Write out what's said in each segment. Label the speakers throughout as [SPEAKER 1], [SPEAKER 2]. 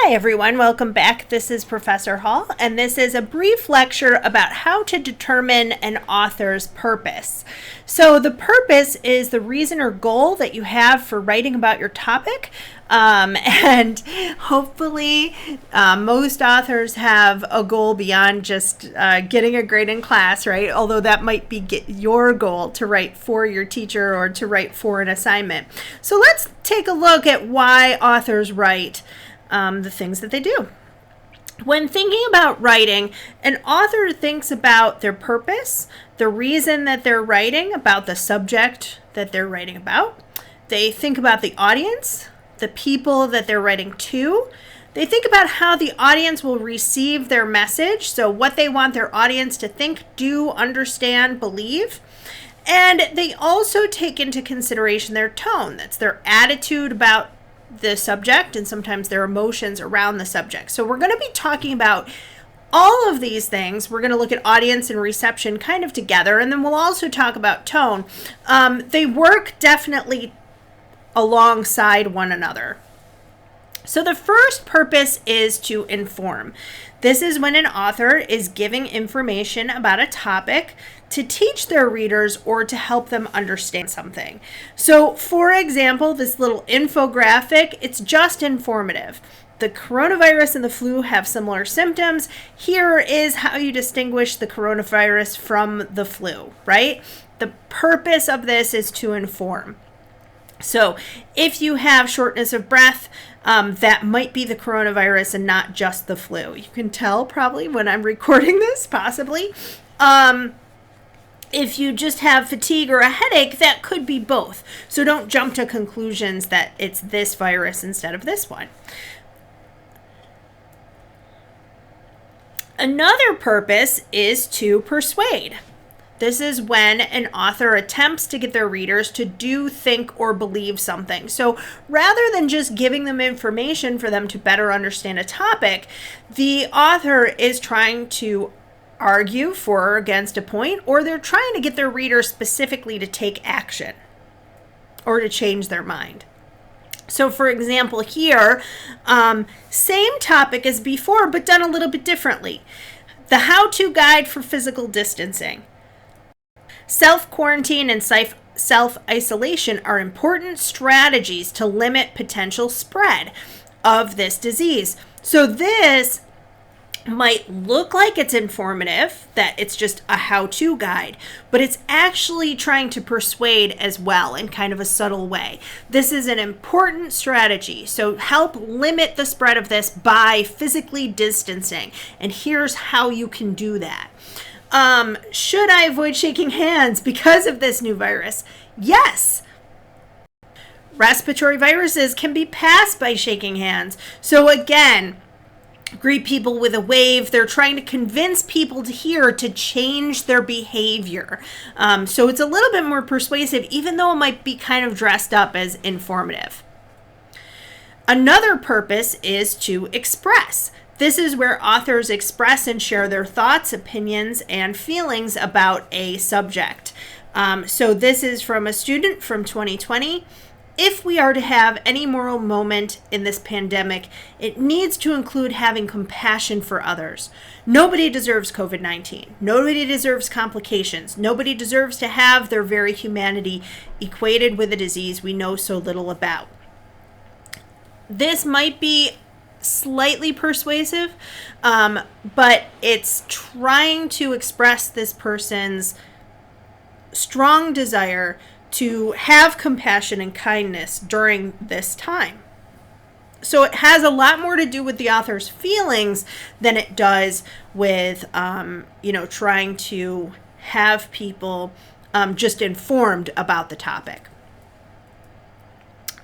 [SPEAKER 1] Hi everyone, welcome back. This is Professor Hall, and this is a brief lecture about how to determine an author's purpose. So the purpose is the reason or goal that you have for writing about your topic, and hopefully most authors have a goal beyond just getting a grade in class, right? Although that might be your goal to write for your teacher or to write for an assignment. So let's take a look at why authors write the things that they do. When thinking about writing, an author thinks about their purpose, the reason that they're writing, about the subject that they're writing about. They think about the audience, the people that they're writing to. They think about how the audience will receive their message, so what they want their audience to think, do, understand, believe. And they also take into consideration their tone. That's their attitude about the subject and sometimes their emotions around the subject. So we're going to be talking about all of these things. We're going to look at audience and reception kind of together, and then we'll also talk about tone. They work definitely alongside one another. So the first purpose is to inform. This is when an author is giving information about a topic to teach their readers or to help them understand something. So, for example, this little infographic, it's just informative. The coronavirus and the flu have similar symptoms. Here is how you distinguish the coronavirus from the flu, right? The purpose of this is to inform. So if you have shortness of breath, that might be the coronavirus and not just the flu. You can tell probably when I'm recording this, possibly. If you just have fatigue or a headache, that could be both. So don't jump to conclusions that it's this virus instead of this one. Another purpose is to persuade. This is when an author attempts to get their readers to do, think, or believe something. So rather than just giving them information for them to better understand a topic, the author is trying to argue for or against a point, or they're trying to get their readers specifically to take action or to change their mind. So for example here, same topic as before, but done a little bit differently. The how-to guide for physical distancing. Self-quarantine and self-isolation are important strategies to limit potential spread of this disease. So this might look like it's informative, that it's just a how-to guide, but it's actually trying to persuade as well in kind of a subtle way. This is an important strategy, so help limit the spread of this by physically distancing, and here's how you can do that. Should I avoid shaking hands because of this new virus? Yes. Respiratory viruses can be passed by shaking hands. So again, greet people with a wave. They're trying to convince people to change their behavior. So it's a little bit more persuasive, even though it might be kind of dressed up as informative. Another purpose is to express. This is where authors express and share their thoughts, opinions, and feelings about a subject. So this is from a student from 2020. If we are to have any moral moment in this pandemic, it needs to include having compassion for others. Nobody deserves COVID-19. Nobody deserves complications. Nobody deserves to have their very humanity equated with a disease we know so little about. This might be slightly persuasive, but it's trying to express this person's strong desire to have compassion and kindness during this time. So it has a lot more to do with the author's feelings than it does with, trying to have people just informed about the topic.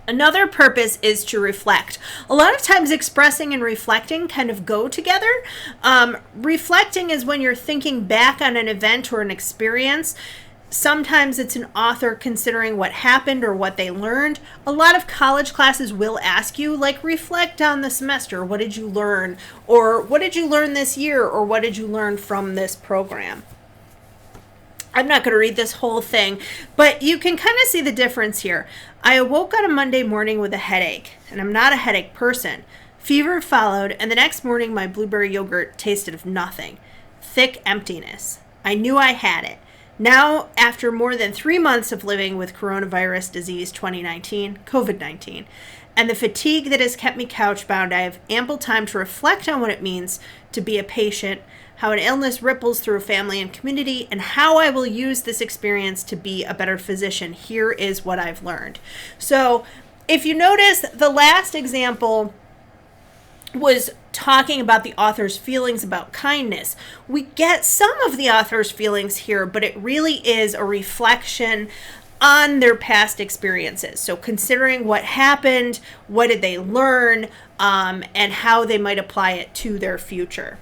[SPEAKER 1] Another purpose is to reflect. A lot of times expressing and reflecting kind of go together. Reflecting is when you're thinking back on an event or an experience. Sometimes it's an author considering what happened or what they learned. A lot of college classes will ask you, reflect on the semester. What did you learn? Or what did you learn this year? Or what did you learn from this program? I'm not going to read this whole thing, but you can kind of see the difference here. I awoke on a Monday morning with a headache, and I'm not a headache person. Fever followed, and the next morning my blueberry yogurt tasted of nothing. Thick emptiness. I knew I had it. Now, after more than 3 months of living with coronavirus disease 2019, COVID-19, and the fatigue that has kept me couch-bound, I have ample time to reflect on what it means to be a patient, how an illness ripples through a family and community, and how I will use this experience to be a better physician. Here is what I've learned. So, if you notice, the last example was talking about the author's feelings about kindness. We get some of the author's feelings here, but it really is a reflection on their past experiences. So considering what happened, what did they learn, and how they might apply it to their future.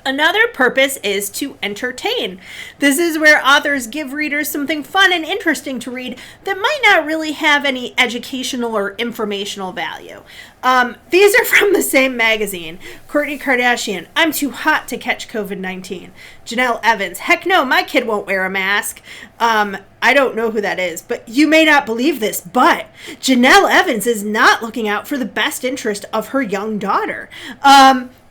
[SPEAKER 1] Another purpose is to entertain. This is where authors give readers something fun and interesting to read that might not really have any educational or informational value. These are from the same magazine. Kourtney Kardashian, I'm too hot to catch COVID-19. Janelle Evans, heck no, my kid won't wear a mask. I don't know who that is, but you may not believe this, but Janelle Evans is not looking out for the best interest of her young daughter.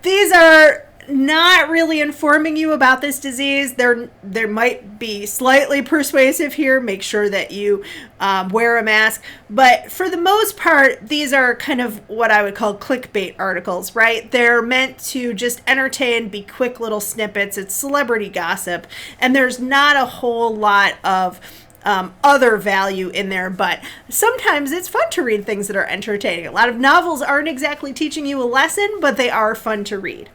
[SPEAKER 1] These are not really informing you about this disease. There might be slightly persuasive here. Make sure that you wear a mask. But for the most part, these are kind of what I would call clickbait articles, right? They're meant to just entertain, be quick little snippets. It's celebrity gossip. And there's not a whole lot of other value in there, but sometimes it's fun to read things that are entertaining. A lot of novels aren't exactly teaching you a lesson, but they are fun to read.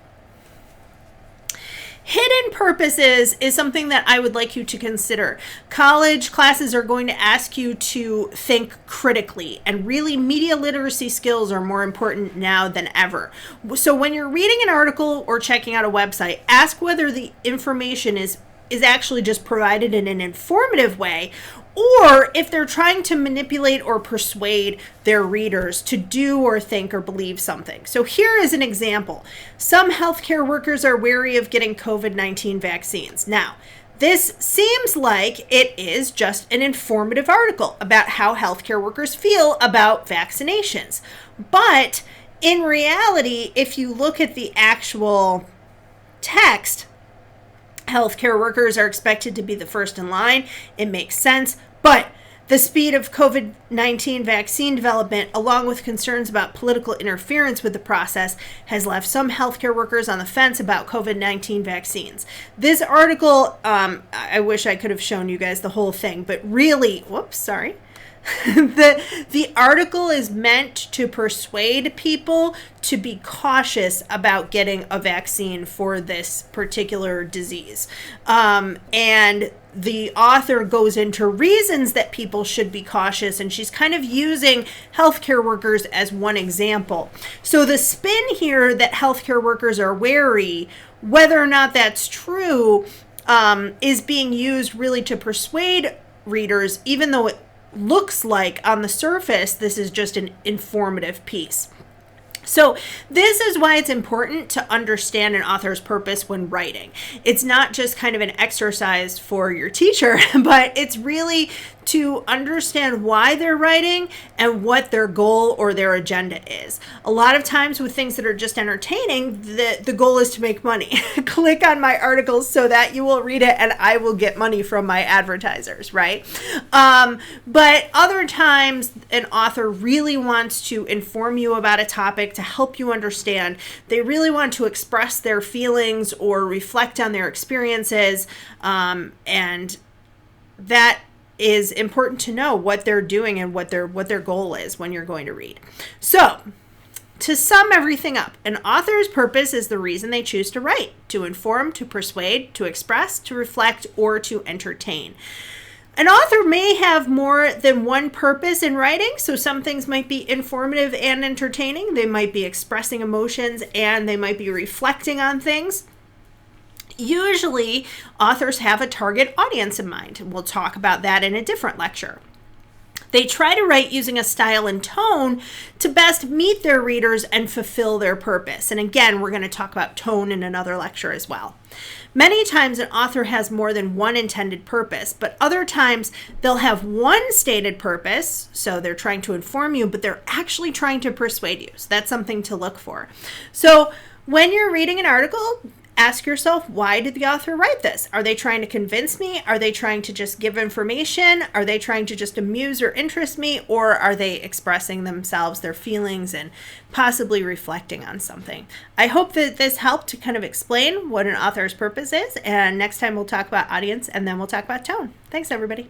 [SPEAKER 1] Hidden purposes is something that I would like you to consider. College classes are going to ask you to think critically, and really media literacy skills are more important now than ever. So when you're reading an article or checking out a website, ask whether the information is actually just provided in an informative way, or if they're trying to manipulate or persuade their readers to do or think or believe something. So here is an example. Some healthcare workers are wary of getting COVID-19 vaccines. Now, this seems like it is just an informative article about how healthcare workers feel about vaccinations. But in reality, if you look at the actual text, healthcare workers are expected to be the first in line. It makes sense. But the speed of COVID-19 vaccine development, along with concerns about political interference with the process, has left some healthcare workers on the fence about COVID-19 vaccines. This article, I wish I could have shown you guys the whole thing, but really, the article is meant to persuade people to be cautious about getting a vaccine for this particular disease. And the author goes into reasons that people should be cautious, and she's kind of using healthcare workers as one example. So the spin here that healthcare workers are wary, whether or not that's true, is being used really to persuade readers, even though it looks like on the surface this is just an informative piece. So this is why it's important to understand an author's purpose when writing. It's not just kind of an exercise for your teacher, but it's really to understand why they're writing and what their goal or their agenda is. A lot of times with things that are just entertaining, the goal is to make money. Click on my articles so that you will read it and I will get money from my advertisers, right? But other times an author really wants to inform you about a topic to help you understand. They really want to express their feelings or reflect on their experiences, and that is important to know what they're doing and what their goal is when you're going to read. So, to sum everything up, an author's purpose is the reason they choose to write: to inform, to persuade, to express, to reflect, or to entertain. An author may have more than one purpose in writing, so some things might be informative and entertaining. They might be expressing emotions, and they might be reflecting on things. Usually, authors have a target audience in mind. We'll talk about that in a different lecture. They try to write using a style and tone to best meet their readers and fulfill their purpose. And again, we're going to talk about tone in another lecture as well. Many times an author has more than one intended purpose, but other times they'll have one stated purpose, so they're trying to inform you, but they're actually trying to persuade you. So that's something to look for. So when you're reading an article, ask yourself, why did the author write this? Are they trying to convince me? Are they trying to just give information? Are they trying to just amuse or interest me? Or are they expressing themselves, their feelings, and possibly reflecting on something? I hope that this helped to kind of explain what an author's purpose is. And next time we'll talk about audience, and then we'll talk about tone. Thanks, everybody.